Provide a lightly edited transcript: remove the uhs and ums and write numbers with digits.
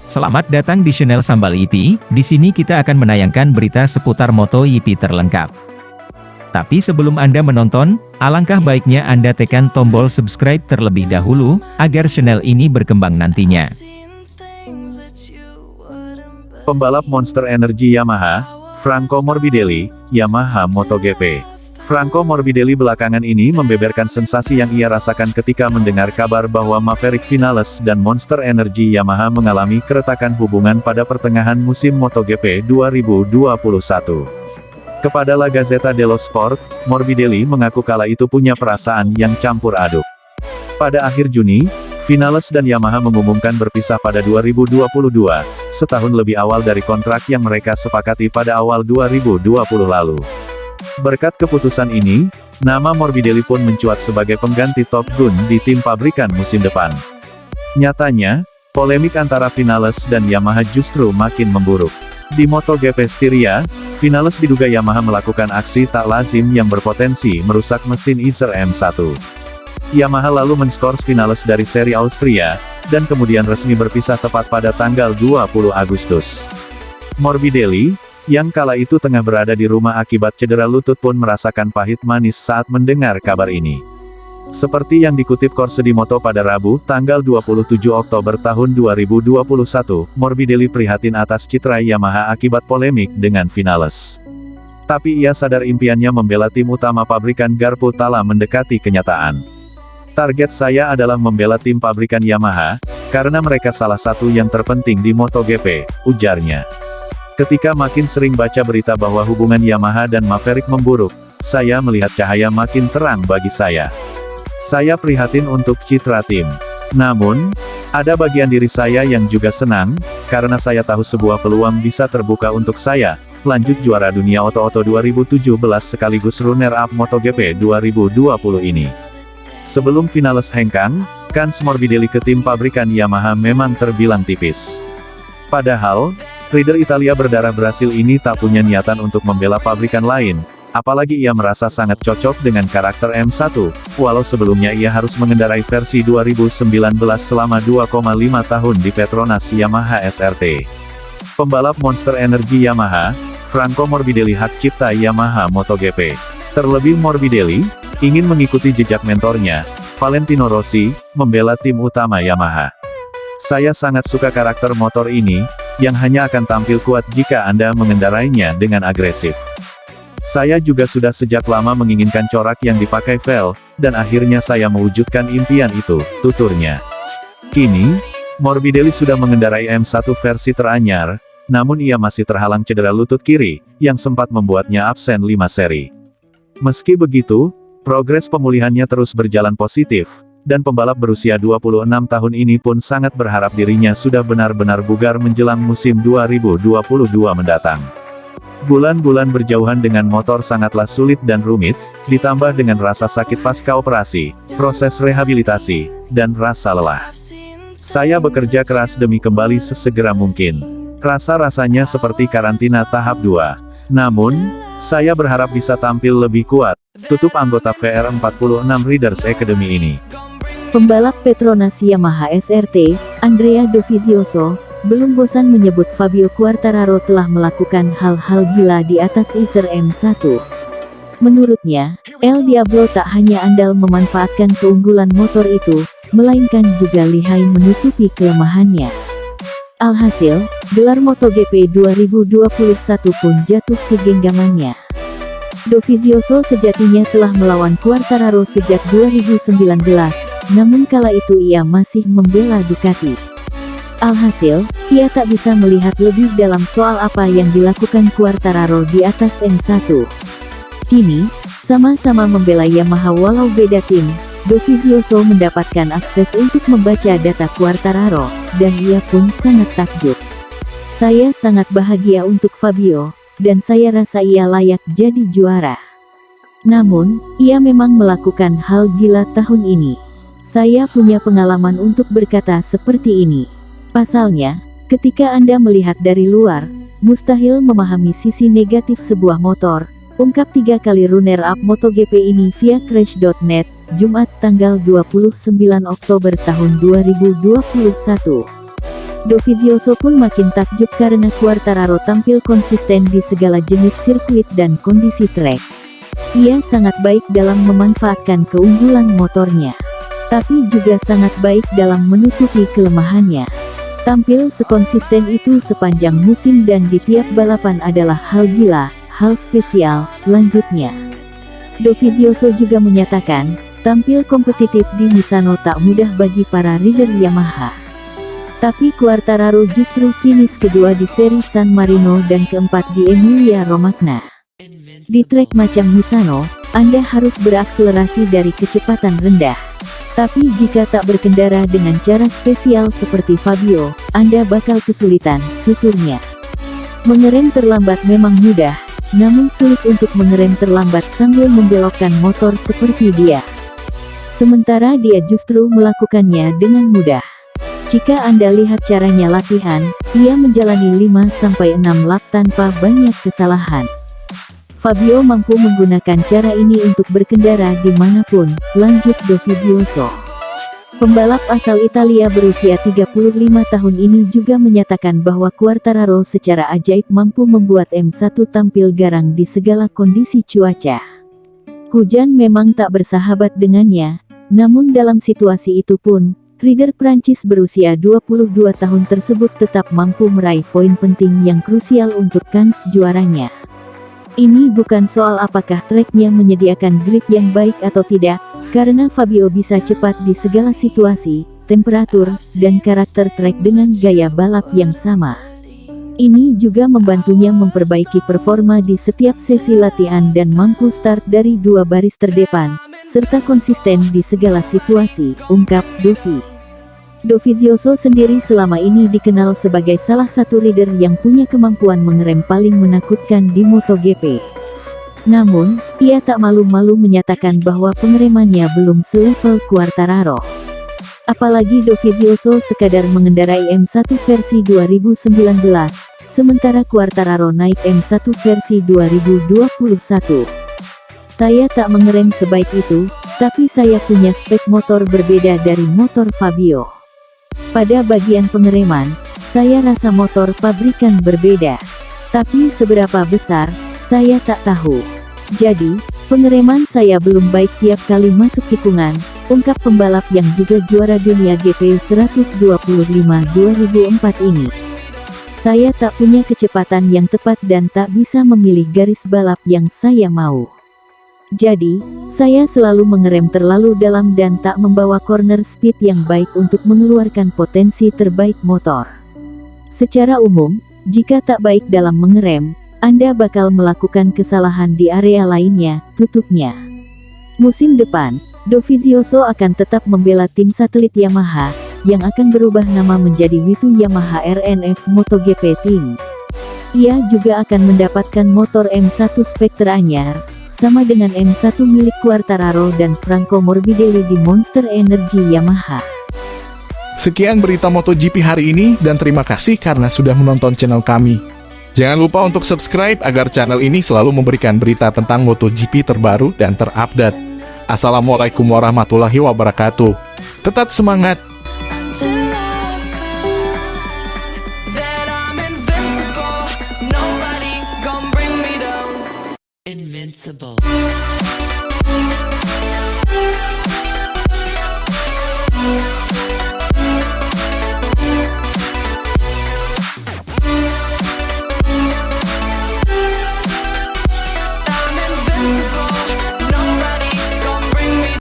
Selamat datang di channel Sambal IP. Di sini kita akan menayangkan berita seputar MotoGP terlengkap. Tapi sebelum Anda menonton, alangkah baiknya Anda tekan tombol subscribe terlebih dahulu, agar channel ini berkembang nantinya. Pembalap Monster Energy Yamaha, Franco Morbidelli, Yamaha MotoGP. Franco Morbidelli belakangan ini membeberkan sensasi yang ia rasakan ketika mendengar kabar bahwa Maverick Vinales dan Monster Energy Yamaha mengalami keretakan hubungan pada pertengahan musim MotoGP 2021. Kepada La Gazzetta dello Sport, Morbidelli mengaku kala itu punya perasaan yang campur aduk. Pada akhir Juni, Vinales dan Yamaha mengumumkan berpisah pada 2022, setahun lebih awal dari kontrak yang mereka sepakati pada awal 2020 lalu. Berkat keputusan ini, nama Morbidelli pun mencuat sebagai pengganti Top Gun di tim pabrikan musim depan. Nyatanya, polemik antara Vinales dan Yamaha justru makin memburuk. Di MotoGP Styria, Vinales diduga Yamaha melakukan aksi tak lazim yang berpotensi merusak mesin Isser M1. Yamaha lalu menskors Vinales dari seri Austria, dan kemudian resmi berpisah tepat pada tanggal 20 Agustus. Morbidelli, yang kala itu tengah berada di rumah akibat cedera lutut pun merasakan pahit manis saat mendengar kabar ini. Seperti yang dikutip Corse di Moto pada Rabu, tanggal 27 Oktober tahun 2021, Morbidelli prihatin atas citra Yamaha akibat polemik dengan Vinales. Tapi ia sadar impiannya membela tim utama pabrikan garpu telah mendekati kenyataan. Target saya adalah membela tim pabrikan Yamaha, karena mereka salah satu yang terpenting di MotoGP, ujarnya. Ketika makin sering baca berita bahwa hubungan Yamaha dan Maverick memburuk, saya melihat cahaya makin terang bagi saya. Saya prihatin untuk citra tim. Namun, ada bagian diri saya yang juga senang, karena saya tahu sebuah peluang bisa terbuka untuk saya, lanjut juara dunia Oto-Oto 2017 sekaligus runner-up MotoGP 2020 ini. Sebelum Vinales hengkang, kans Morbidelli ke tim pabrikan Yamaha memang terbilang tipis. Padahal, rider Italia berdarah Brasil ini tak punya niatan untuk membela pabrikan lain, apalagi ia merasa sangat cocok dengan karakter M1, walau sebelumnya ia harus mengendarai versi 2019 selama 2,5 tahun di Petronas Yamaha SRT. Pembalap Monster Energy Yamaha, Franco Morbidelli hak cipta Yamaha MotoGP. Terlebih Morbidelli, ingin mengikuti jejak mentornya, Valentino Rossi, membela tim utama Yamaha. Saya sangat suka karakter motor ini, yang hanya akan tampil kuat jika Anda mengendarainya dengan agresif. Saya juga sudah sejak lama menginginkan corak yang dipakai Vel, dan akhirnya saya mewujudkan impian itu, tuturnya. Kini, Morbidelli sudah mengendarai M1 versi teranyar, namun ia masih terhalang cedera lutut kiri, yang sempat membuatnya absen 5 seri. Meski begitu, progres pemulihannya terus berjalan positif, dan pembalap berusia 26 tahun ini pun sangat berharap dirinya sudah benar-benar bugar menjelang musim 2022 mendatang. Bulan-bulan berjauhan dengan motor sangatlah sulit dan rumit, ditambah dengan rasa sakit pasca operasi, proses rehabilitasi, dan rasa lelah. Saya bekerja keras demi kembali sesegera mungkin. Rasa-rasanya seperti karantina tahap 2. Namun, saya berharap bisa tampil lebih kuat, tutup anggota VR46 Riders Academy ini. Pembalap Petronas Yamaha SRT, Andrea Dovizioso, belum bosan menyebut Fabio Quartararo telah melakukan hal-hal gila di atas Isser M1. Menurutnya, El Diablo tak hanya andal memanfaatkan keunggulan motor itu, melainkan juga lihai menutupi kelemahannya. Alhasil, gelar MotoGP 2021 pun jatuh ke genggamannya. Dovizioso sejatinya telah melawan Quartararo sejak 2019, namun kala itu ia masih membela Ducati. Alhasil, ia tak bisa melihat lebih dalam soal apa yang dilakukan Quartararo di atas M1. Kini, sama-sama membela Yamaha walau beda tim, Dovizioso mendapatkan akses untuk membaca data Quartararo, dan ia pun sangat takjub. Saya sangat bahagia untuk Fabio, dan saya rasa ia layak jadi juara. Namun, ia memang melakukan hal gila tahun ini. Saya punya pengalaman untuk berkata seperti ini. Pasalnya, ketika Anda melihat dari luar, mustahil memahami sisi negatif sebuah motor, ungkap 3 kali runner-up MotoGP ini via Crash.net, Jumat tanggal 29 Oktober tahun 2021. Dovizioso pun makin takjub karena Quartararo tampil konsisten di segala jenis sirkuit dan kondisi trek. Ia sangat baik dalam memanfaatkan keunggulan motornya, tapi juga sangat baik dalam menutupi kelemahannya. Tampil sekonsisten itu sepanjang musim dan di tiap balapan adalah hal gila, hal spesial. Lanjutnya, Dovizioso juga menyatakan, tampil kompetitif di Misano tak mudah bagi para rider Yamaha. Tapi Quartararo justru finish kedua di seri San Marino dan keempat di Emilia-Romagna. Di trek macam Misano, Anda harus berakselerasi dari kecepatan rendah. Tapi jika tak berkendara dengan cara spesial seperti Fabio, Anda bakal kesulitan, tuturnya. Mengerem terlambat memang mudah, namun sulit untuk mengerem terlambat sambil membelokkan motor seperti dia. Sementara dia justru melakukannya dengan mudah. Jika Anda lihat caranya latihan, ia menjalani 5-6 lap tanpa banyak kesalahan. Fabio mampu menggunakan cara ini untuk berkendara dimanapun, lanjut Dovizioso. Pembalap asal Italia berusia 35 tahun ini juga menyatakan bahwa Quartararo secara ajaib mampu membuat M1 tampil garang di segala kondisi cuaca. Hujan memang tak bersahabat dengannya, namun dalam situasi itu pun, rider Prancis berusia 22 tahun tersebut tetap mampu meraih poin penting yang krusial untuk kans juaranya. Ini bukan soal apakah treknya menyediakan grip yang baik atau tidak, karena Fabio bisa cepat di segala situasi, temperatur, dan karakter trek dengan gaya balap yang sama. Ini juga membantunya memperbaiki performa di setiap sesi latihan dan mampu start dari dua baris terdepan, serta konsisten di segala situasi, ungkap Dovi. Dovizioso sendiri selama ini dikenal sebagai salah satu rider yang punya kemampuan mengerem paling menakutkan di MotoGP. Namun, ia tak malu-malu menyatakan bahwa pengeremannya belum selevel Quartararo. Apalagi Dovizioso sekadar mengendarai M1 versi 2019, sementara Quartararo naik M1 versi 2021. Saya tak mengerem sebaik itu, tapi saya punya spek motor berbeda dari motor Fabio. Pada bagian pengereman, saya rasa motor pabrikan berbeda. Tapi seberapa besar, saya tak tahu. Jadi, pengereman saya belum baik tiap kali masuk tikungan, ungkap pembalap yang juga juara dunia GP 125 2004 ini. Saya tak punya kecepatan yang tepat dan tak bisa memilih garis balap yang saya mau. Jadi, saya selalu mengerem terlalu dalam dan tak membawa corner speed yang baik untuk mengeluarkan potensi terbaik motor. Secara umum, jika tak baik dalam mengerem, Anda bakal melakukan kesalahan di area lainnya, tutupnya. Musim depan, Dovizioso akan tetap membela tim satelit Yamaha, yang akan berubah nama menjadi Witu Yamaha RNF MotoGP Team. Ia juga akan mendapatkan motor M1 spek teranyar, sama dengan M1 milik Quartararo dan Franco Morbidelli di Monster Energy Yamaha. Sekian berita MotoGP hari ini dan terima kasih karena sudah menonton channel kami. Jangan lupa untuk subscribe agar channel ini selalu memberikan berita tentang MotoGP terbaru dan terupdate. Assalamualaikum warahmatullahi wabarakatuh. Tetap semangat! Invincible.